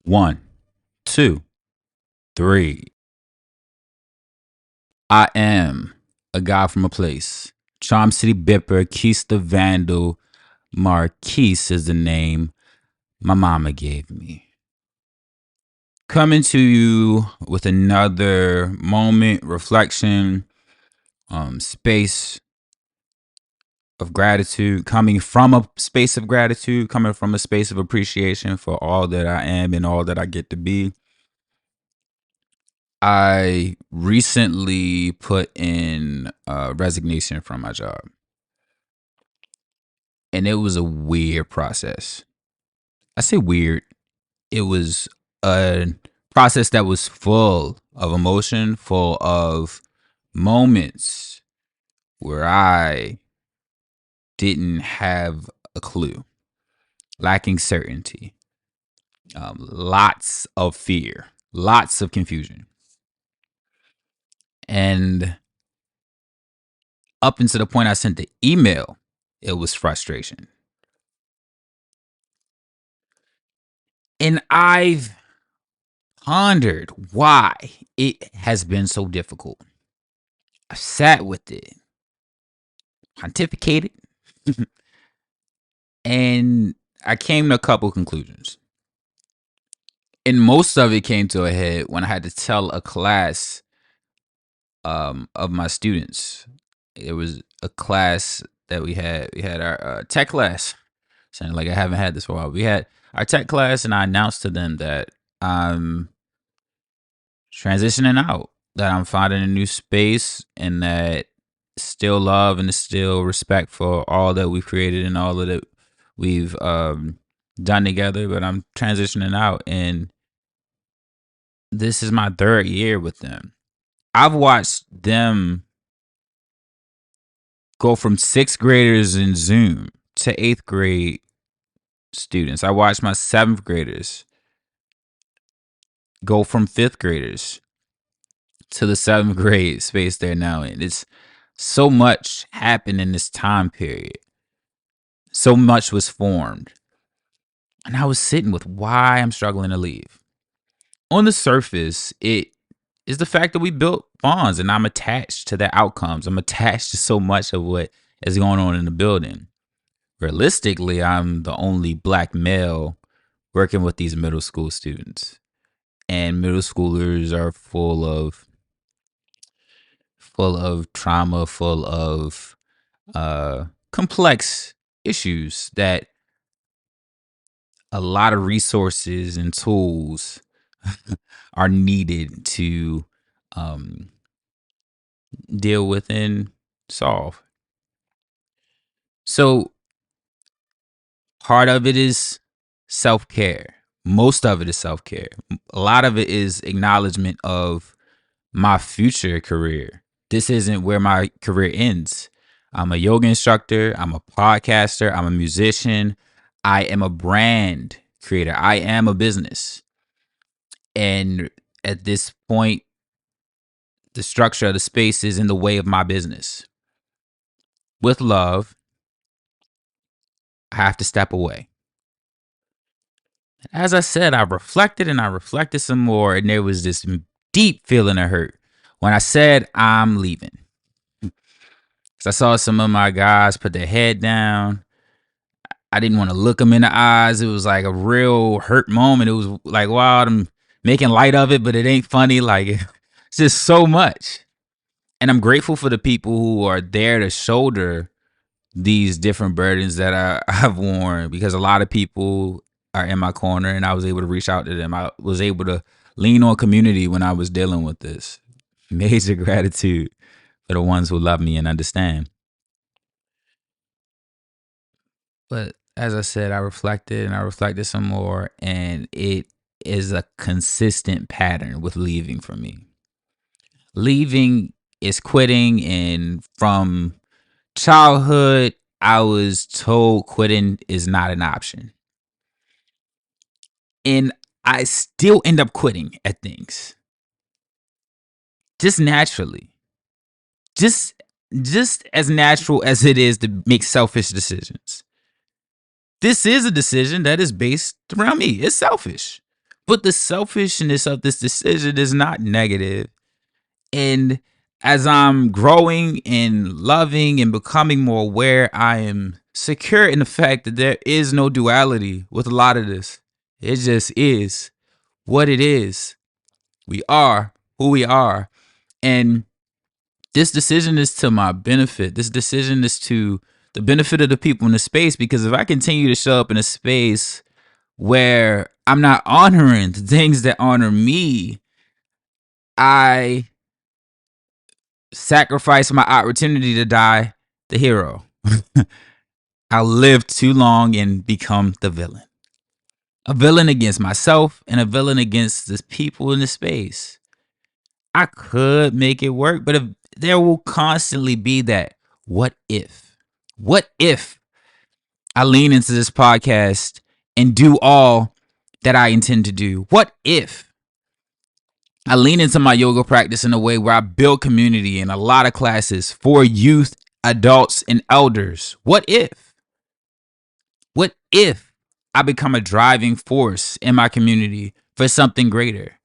One, two, three. I am a guy from a place. Charm City Bipper, Quis the Vndl, Marquis is the name my mama gave me. Coming to you with another moment, reflection, space of gratitude, coming from a space of gratitude, coming from a space of appreciation for all that I am and all that I get to be. I recently put in a resignation from my job, and it was a weird process. I say weird. It was a process that was full of emotion, full of moments where I didn't have a clue, lacking certainty, lots of fear, lots of confusion. And up until the point I sent the email, it was frustration. And I've pondered why it has been so difficult. I sat with it, pontificated, and I came to a couple conclusions. And most of it came to a head when I had to tell a class of my students. It was a class that we had. We had our tech class. Sounding like I haven't had this for a while. We had our tech class, and I announced to them that I'm transitioning out, that I'm finding a new space, and that still love and still respect for all that we've created and all that we've done together. But I'm transitioning out, and this is my third year with them. I've watched them go from sixth graders in Zoom to eighth grade students. I watched my seventh graders go from fifth graders to the seventh grade space they're now in. It's so much happened in this time period. So much was formed. And I was sitting with why I'm struggling to leave. On the surface, it is the fact that we built bonds and I'm attached to the outcomes. I'm attached to so much of what is going on in the building. Realistically, I'm the only black male working with these middle school students. And middle schoolers are full of trauma, full of complex issues that a lot of resources and tools are needed to deal with and solve. So part of it is self-care. Most of it is self-care. A lot of it is acknowledgement of my future career. This isn't where my career ends. I'm a yoga instructor. I'm a podcaster. I'm a musician. I am a brand creator. I am a business. And at this point, the structure of the space is in the way of my business. With love, I have to step away. As I said, I reflected and I reflected some more, and there was this deep feeling of hurt when I said I'm leaving. Because I saw some of my guys put their head down. I didn't want to look them in the eyes. It was like a real hurt moment. It was like, wow, I'm making light of it, but it ain't funny. Like, it's just so much. And I'm grateful for the people who are there to shoulder these different burdens that I've worn, because a lot of people are in my corner and I was able to reach out to them. I was able to lean on community when I was dealing with this. Major gratitude for the ones who love me and understand. But as I said, I reflected and I reflected some more, and it is a consistent pattern with leaving for me. Leaving is quitting, and from childhood, I was told quitting is not an option. And I still end up quitting at things. Just naturally. Just as natural as it is to make selfish decisions. This is a decision that is based around me. It's selfish. But the selfishness of this decision is not negative. And as I'm growing and loving and becoming more aware, I am secure in the fact that there is no duality with a lot of this. It just is what it is. We are who we are. And this decision is to my benefit. This decision is to the benefit of the people in the space, because if I continue to show up in a space where I'm not honoring the things that honor me, I sacrifice my opportunity to die the hero. I'll live too long and become the villain. A villain against myself and a villain against the people in the space. I could make it work, but if there will constantly be that what if? What if I lean into this podcast and do all that I intend to do? What if I lean into my yoga practice in a way where I build community in a lot of classes for youth, adults, and elders? What if? What if I become a driving force in my community for something greater?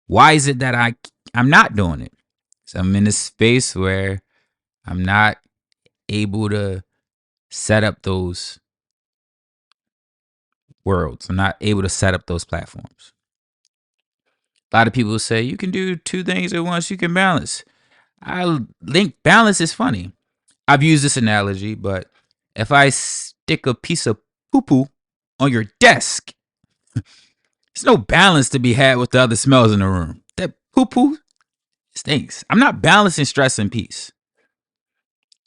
Why is it that I'm not doing it? So I'm in a space where I'm not able to set up those worlds. I'm not able to set up those platforms. A lot of people say you can do two things at once. You can balance. I think balance is funny. I've used this analogy, but if I stick a piece of poo-poo on your desk, there's no balance to be had with the other smells in the room. That poo-poo stinks. I'm not balancing stress and peace.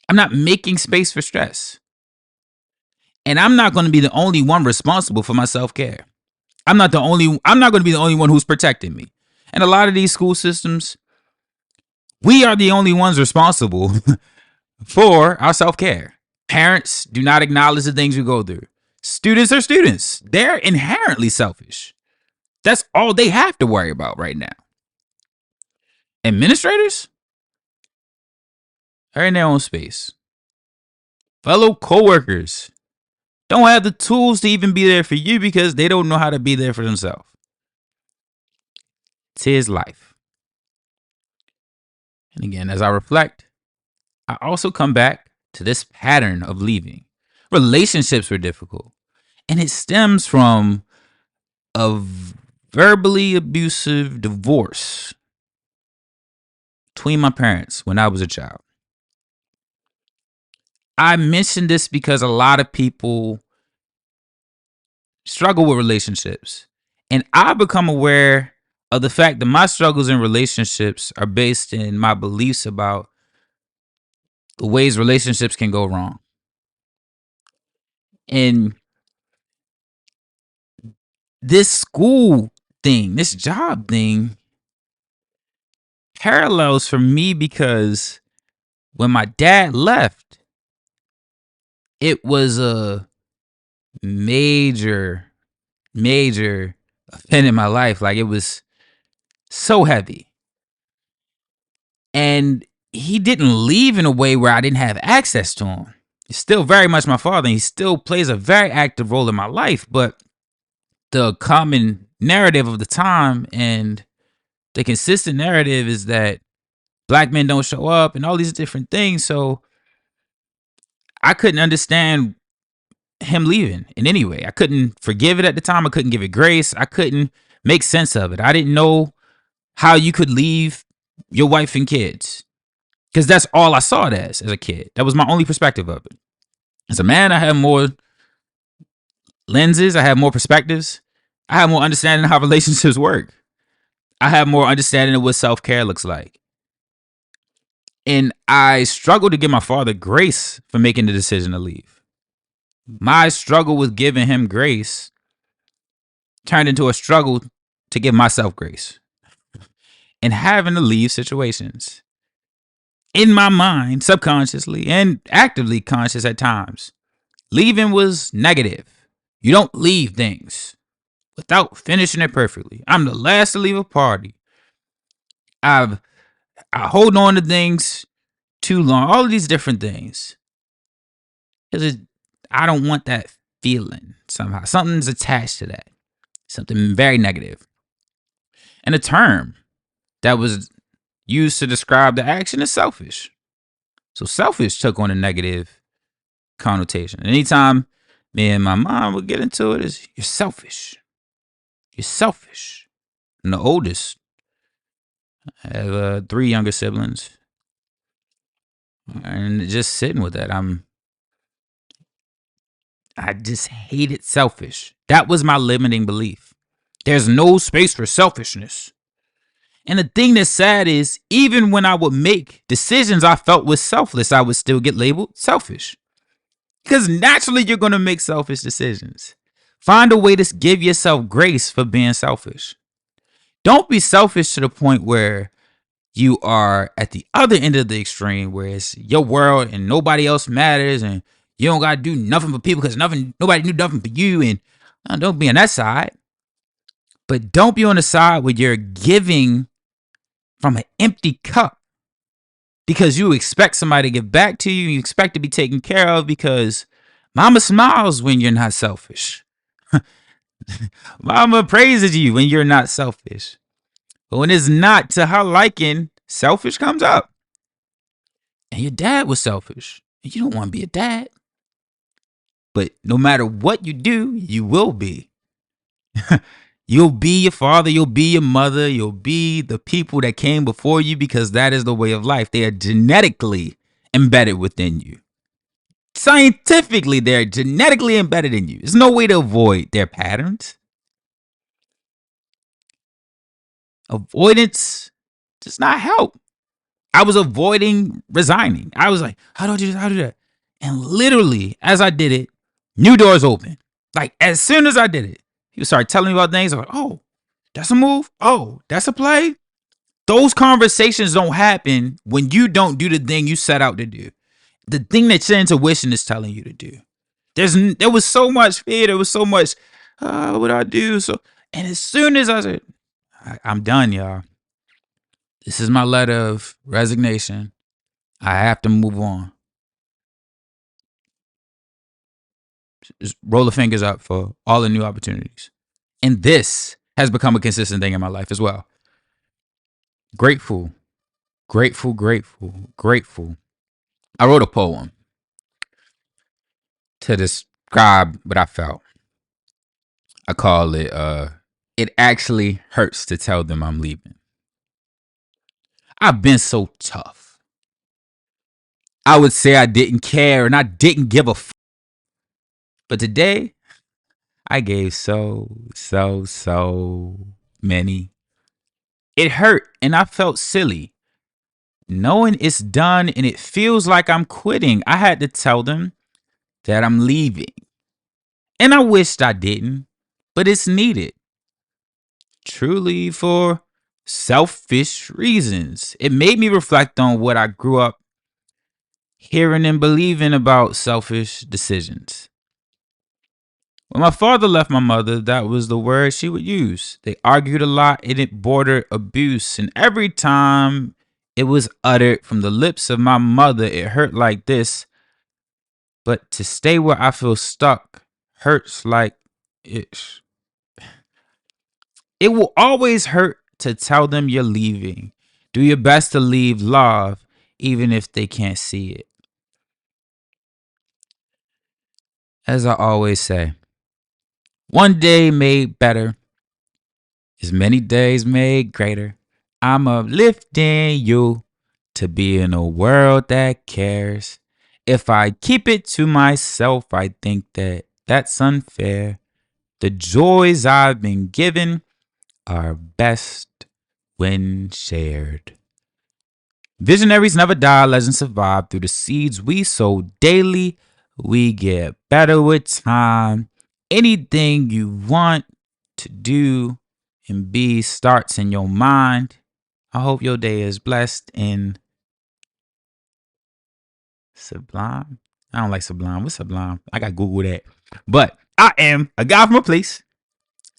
I'm not making space for stress. And I'm not going to be the only one responsible for my self-care. I'm not going to be the only one who's protecting me. And a lot of these school systems, we are the only ones responsible for our self-care. Parents do not acknowledge the things we go through. Students are students. They're inherently selfish. That's all they have to worry about right now. Administrators are in their own space. Fellow coworkers don't have the tools to even be there for you because they don't know how to be there for themselves. It's his life. And again, as I reflect, I also come back to this pattern of leaving. Relationships were difficult. And it stems from a verbally abusive divorce between my parents when I was a child. I mention this because a lot of people struggle with relationships. And I've become aware of the fact that my struggles in relationships are based in my beliefs about the ways relationships can go wrong. And this school thing, this job thing, parallels for me because when my dad left, it was a major event in my life. Like, it was so heavy. And he didn't leave in a way where I didn't have access to him. He's still very much my father, and he still plays a very active role in my life. But the common narrative of the time and the consistent narrative is that black men don't show up and all these different things. So I couldn't understand him leaving in any way. I couldn't forgive it at the time. I couldn't give it grace. I couldn't make sense of it. I didn't know how you could leave your wife and kids, because that's all I saw it as a kid. That was my only perspective of it. As a man, I have more lenses. I have more perspectives. I have more understanding of how relationships work. I have more understanding of what self-care looks like. And I struggled to give my father grace for making the decision to leave. My struggle with giving him grace turned into a struggle to give myself grace and having to leave situations. In my mind, subconsciously and actively conscious at times, leaving was negative. You don't leave things without finishing it perfectly. I'm the last to leave a party. I hold on to things too long. All of these different things. Because I don't want that feeling somehow. Something's attached to that. something very negative. And a term that was used to describe the action is selfish. So selfish took on a negative connotation. Anytime me and my mom would get into it, is you're selfish. You're selfish. I'm the oldest. I have 3 younger siblings. And just sitting with that, I just hated selfish. That was my limiting belief. There's no space for selfishness. And the thing that's sad is, even when I would make decisions I felt was selfless, I would still get labeled selfish. Because naturally, you're going to make selfish decisions. Find a way to give yourself grace for being selfish. Don't be selfish to the point where you are at the other end of the extreme, where it's your world and nobody else matters and you don't got to do nothing for people because nobody do nothing for you. And don't be on that side. But don't be on the side where you're giving from an empty cup because you expect somebody to give back to you. You expect to be taken care of because mama smiles when you're not selfish. Mama praises you when you're not selfish. But when it's not to her liking, selfish comes up. And your dad was selfish. And you don't want to be a dad. But no matter what you do, you will be. You'll be your father, you'll be your mother, you'll be the people that came before you because that is the way of life. They are genetically embedded within you. Scientifically, they're genetically embedded in you. There's no way to avoid their patterns. Avoidance does not help. I was avoiding resigning. I was like, how do I do this? How do I do that? And literally, as I did it, new doors open. Like, as soon as I did it, he started telling me about things. I'm like, oh, that's a move. Oh, that's a play. Those conversations don't happen when you don't do the thing you set out to do. The thing that your intuition is telling you to do. There was so much fear. There was so much, what do I do? And as soon as I said, I'm done, y'all. This is my letter of resignation. I have to move on. Just roll the fingers up for all the new opportunities. And this has become a consistent thing in my life as well. Grateful, grateful, grateful, grateful. I wrote a poem to describe what I felt. I call it, It Actually Hurts to Tell Them I'm Leaving. I've been so tough. I would say I didn't care and I didn't give a f. But today, I gave so many. It hurt and I felt silly. Knowing it's done and it feels like I'm quitting, I had to tell them that I'm leaving. And I wished I didn't, but it's needed. Truly for selfish reasons. It made me reflect on what I grew up hearing and believing about selfish decisions. When my father left my mother, that was the word she would use. They argued a lot and it bordered abuse. And every time it was uttered from the lips of my mother, it hurt like this. But to stay where I feel stuck hurts like it. It will always hurt to tell them you're leaving. Do your best to leave love, even if they can't see it. As I always say, one day made better is many days made greater. I'm uplifting you to be in a world that cares. If I keep it to myself, I think that that's unfair. The joys I've been given are best when shared. Visionaries never die, legends survive. Through the seeds we sow daily, we get better with time. Anything you want to do and be starts in your mind. I hope your day is blessed and sublime. I don't like sublime. What's sublime? I got to Google that. But I am a guy from a place.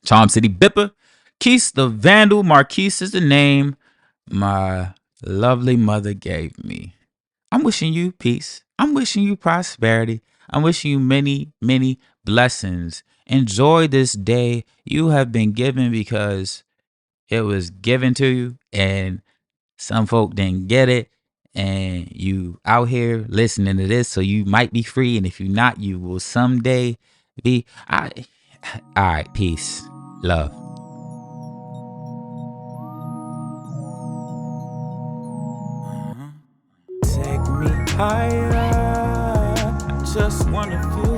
Charm City Bipper. Quis The Vndl. Marquis is the name my lovely mother gave me. I'm wishing you peace. I'm wishing you prosperity. I'm wishing you many, many blessings. Enjoy this day you have been given because it was given to you, and some folk didn't get it, and you out here listening to this, so you might be free, and if you're not, you will someday be. All right, peace, love. Take me higher, I just wanna feel